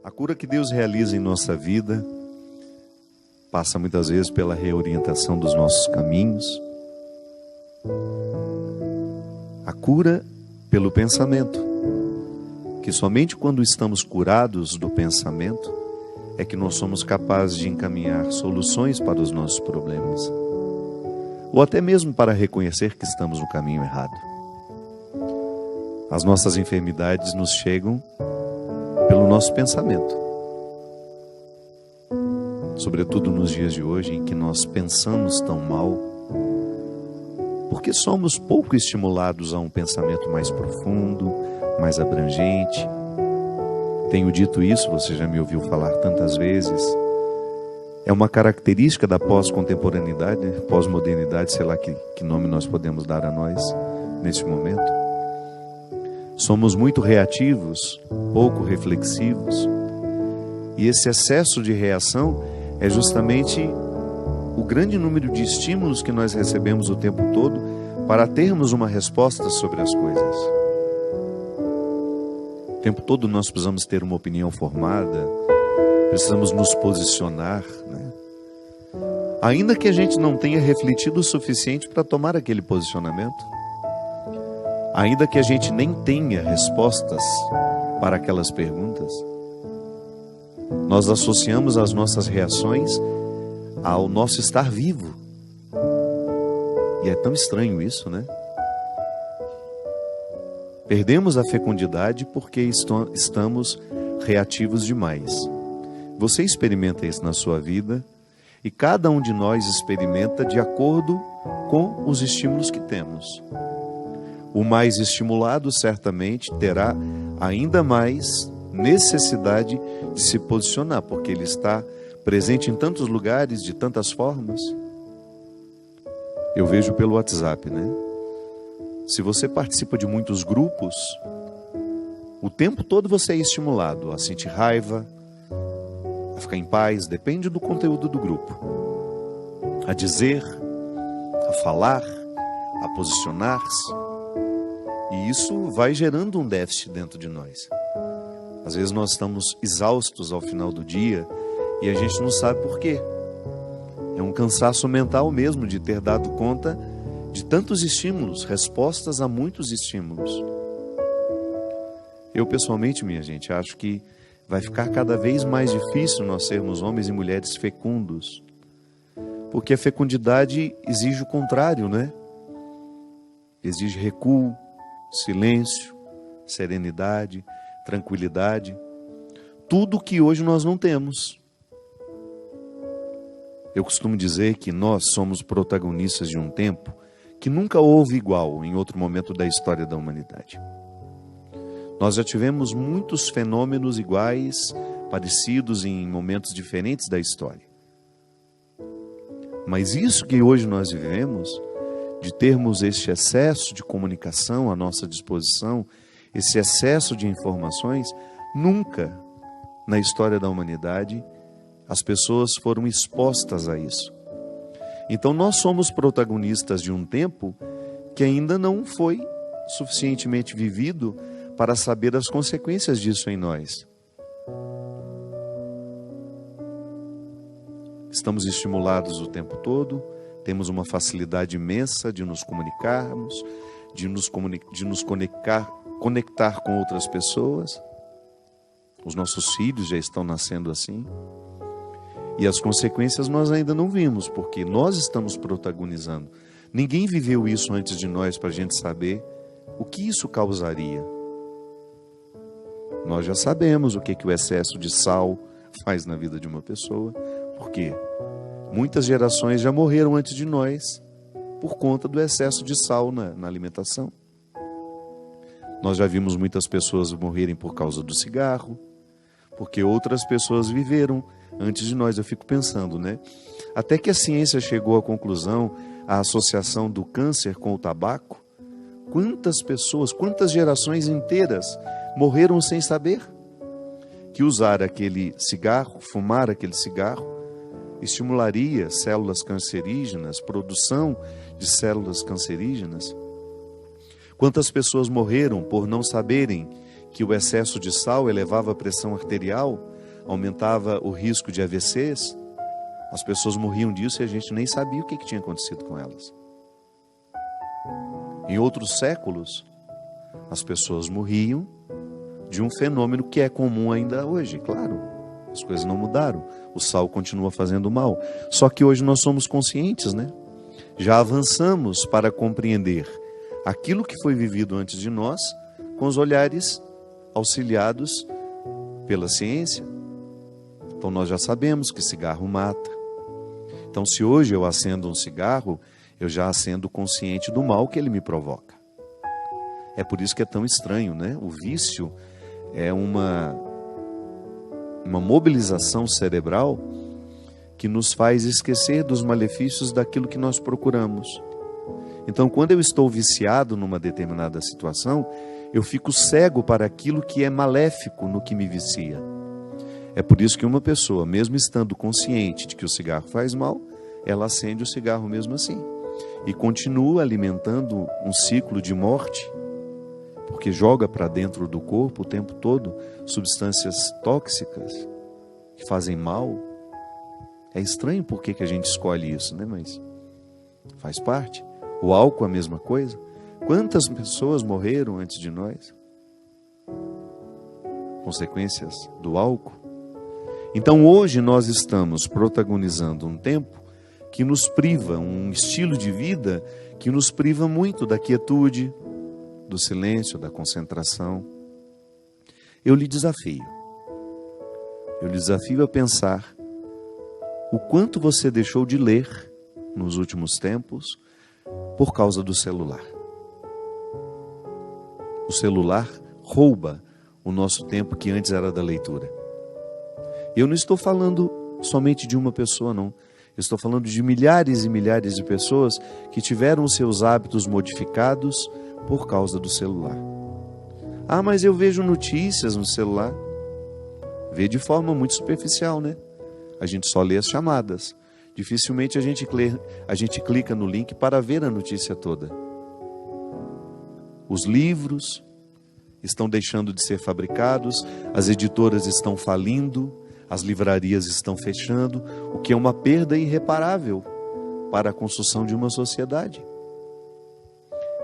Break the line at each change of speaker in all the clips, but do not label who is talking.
A cura que Deus realiza em nossa vida passa muitas vezes pela reorientação dos nossos caminhos. A cura pelo pensamento, que somente quando estamos curados do pensamento é que nós somos capazes de encaminhar soluções para os nossos problemas, ou até mesmo para reconhecer que estamos no caminho errado. As nossas enfermidades nos chegam pelo nosso pensamento, sobretudo nos dias de hoje em que nós pensamos tão mal, porque somos pouco estimulados a um pensamento mais profundo, mais abrangente. Tenho dito isso, você já me ouviu falar tantas vezes. É uma característica da pós-contemporaneidade, pós-modernidade, sei lá que nome nós podemos dar a nós neste momento. Somos muito reativos, pouco reflexivos, e esse excesso de reação é justamente o grande número de estímulos que nós recebemos o tempo todo para termos uma resposta sobre as coisas. O tempo todo nós precisamos ter uma opinião formada, precisamos nos posicionar, né? Ainda que a gente não tenha refletido o suficiente para tomar aquele posicionamento, ainda que a gente nem tenha respostas para aquelas perguntas, nós associamos as nossas reações ao nosso estar vivo. E é tão estranho isso, né? Perdemos a fecundidade porque estamos reativos demais. Você experimenta isso na sua vida e cada um de nós experimenta de acordo com os estímulos que temos. O mais estimulado certamente terá ainda mais necessidade de se posicionar, porque ele está presente em tantos lugares, de tantas formas. Eu vejo pelo WhatsApp, né? Se você participa de muitos grupos, o tempo todo você é estimulado a sentir raiva, a ficar em paz, depende do conteúdo do grupo, a dizer, a falar, a posicionar-se. E isso vai gerando um déficit dentro de nós. Às vezes nós estamos exaustos ao final do dia e a gente não sabe por quê. É um cansaço mental mesmo de ter dado conta de tantos estímulos, respostas a muitos estímulos. Eu pessoalmente, minha gente, acho que vai ficar cada vez mais difícil nós sermos homens e mulheres fecundos. Porque a fecundidade exige o contrário, né? Exige recuo, silêncio, serenidade, tranquilidade, tudo que hoje nós não temos. Eu costumo dizer que nós somos protagonistas de um tempo que nunca houve igual em outro momento da história da humanidade. Nós já tivemos muitos fenômenos iguais, parecidos em momentos diferentes da história. Mas isso que hoje nós vivemos, de termos este excesso de comunicação à nossa disposição, esse excesso de informações, nunca na história da humanidade as pessoas foram expostas a isso. Então nós somos protagonistas de um tempo que ainda não foi suficientemente vivido para saber as consequências disso em nós. Estamos estimulados o tempo todo, temos uma facilidade imensa de nos comunicarmos, de nos conectar com outras pessoas. Os nossos filhos já estão nascendo assim. E as consequências nós ainda não vimos, porque nós estamos protagonizando. Ninguém viveu isso antes de nós para a gente saber o que isso causaria. Nós já sabemos o que o excesso de sal faz na vida de uma pessoa, porque muitas gerações já morreram antes de nós por conta do excesso de sal na alimentação. Nós já vimos muitas pessoas morrerem por causa do cigarro, porque outras pessoas viveram antes de nós. Eu fico pensando, né? Até que a ciência chegou à conclusão, a associação do câncer com o tabaco, quantas pessoas, quantas gerações inteiras morreram sem saber que usar aquele cigarro, fumar aquele cigarro, estimularia células cancerígenas, produção de células cancerígenas. Quantas pessoas morreram por não saberem que o excesso de sal elevava a pressão arterial, aumentava o risco de AVCs, as pessoas morriam disso e a gente nem sabia o que tinha acontecido com elas. Em outros séculos, as pessoas morriam de um fenômeno que é comum ainda hoje, claro. As coisas não mudaram, o sal continua fazendo mal. Só que hoje nós somos conscientes, né? Já avançamos para compreender aquilo que foi vivido antes de nós, com os olhares auxiliados pela ciência. Então nós já sabemos que cigarro mata. Então se hoje eu acendo um cigarro, eu já acendo consciente do mal que ele me provoca. É por isso que é tão estranho, né? O vício é uma mobilização cerebral que nos faz esquecer dos malefícios daquilo que nós procuramos. Então, quando eu estou viciado numa determinada situação, eu fico cego para aquilo que é maléfico no que me vicia. É por isso que uma pessoa, mesmo estando consciente de que o cigarro faz mal, ela acende o cigarro mesmo assim. E continua alimentando um ciclo de morte, porque joga para dentro do corpo o tempo todo substâncias tóxicas que fazem mal. É estranho porque que a gente escolhe isso, né? Mas faz parte. O álcool é a mesma coisa. Quantas pessoas morreram antes de nós? Consequências do álcool. Então hoje nós estamos protagonizando um tempo que nos priva, um estilo de vida que nos priva muito da quietude, do silêncio, da concentração. Eu lhe desafio a pensar o quanto você deixou de ler nos últimos tempos por causa do celular. O celular rouba o nosso tempo que antes era da leitura. Eu não estou falando somente de uma pessoa, não. Eu estou falando de milhares e milhares de pessoas que tiveram seus hábitos modificados por causa do celular. Ah, mas eu vejo notícias no celular. Vê de forma muito superficial, né? A gente só lê as chamadas. Dificilmente a gente clica no link para ver a notícia toda. Os livros estão deixando de ser fabricados, as editoras estão falindo, as livrarias estão fechando, o que é uma perda irreparável para a construção de uma sociedade.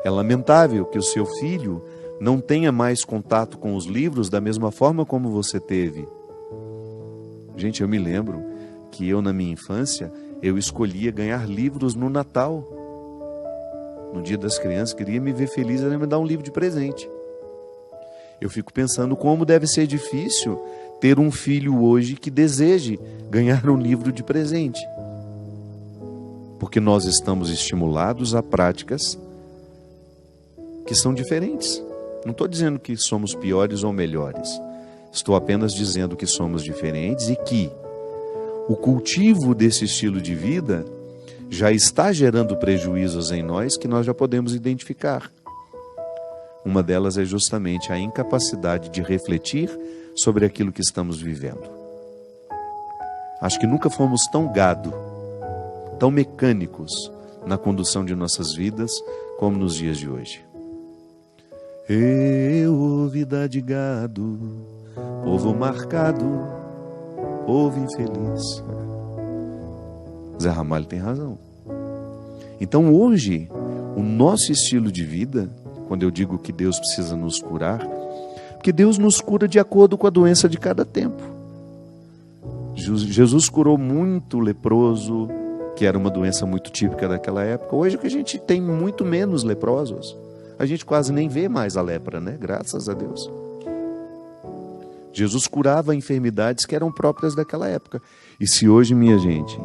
É lamentável que o seu filho não tenha mais contato com os livros da mesma forma como você teve. Gente, eu me lembro que eu, na minha infância, eu escolhia ganhar livros no Natal. No Dia das Crianças, queria me ver feliz, era me dar um livro de presente. Eu fico pensando como deve ser difícil ter um filho hoje que deseje ganhar um livro de presente. Porque nós estamos estimulados a práticas que são diferentes. Não estou dizendo que somos piores ou melhores. Estou apenas dizendo que somos diferentes e que o cultivo desse estilo de vida já está gerando prejuízos em nós que nós já podemos identificar. Uma delas é justamente a incapacidade de refletir sobre aquilo que estamos vivendo. Acho que nunca fomos tão gado, tão mecânicos na condução de nossas vidas como nos dias de hoje. Eu, vida de gado, povo marcado, povo infeliz. Zé Ramalho tem razão. Então hoje, o nosso estilo de vida, quando eu digo que Deus precisa nos curar, porque Deus nos cura de acordo com a doença de cada tempo. Jesus curou muito leproso, que era uma doença muito típica daquela época. Hoje que a gente tem muito menos leprosos. A gente quase nem vê mais a lepra, né? Graças a Deus. Jesus curava enfermidades que eram próprias daquela época. E se hoje, minha gente,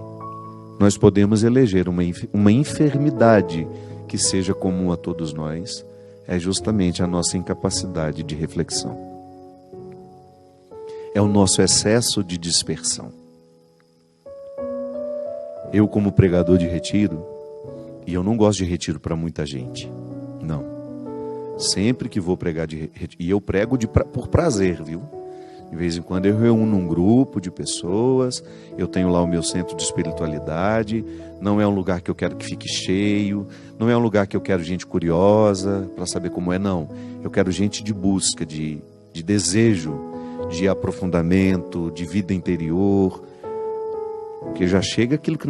nós podemos eleger uma enfermidade que seja comum a todos nós, é justamente a nossa incapacidade de reflexão. É o nosso excesso de dispersão. Eu, como pregador de retiro, e eu não gosto de retiro para muita gente, não. Sempre que vou pregar de retiro, e eu prego por prazer, viu? De vez em quando eu reúno um grupo de pessoas, eu tenho lá o meu centro de espiritualidade, não é um lugar que eu quero que fique cheio, não é um lugar que eu quero gente curiosa para saber como é, não. Eu quero gente de busca, de desejo, de aprofundamento, de vida interior, porque já chega aquilo que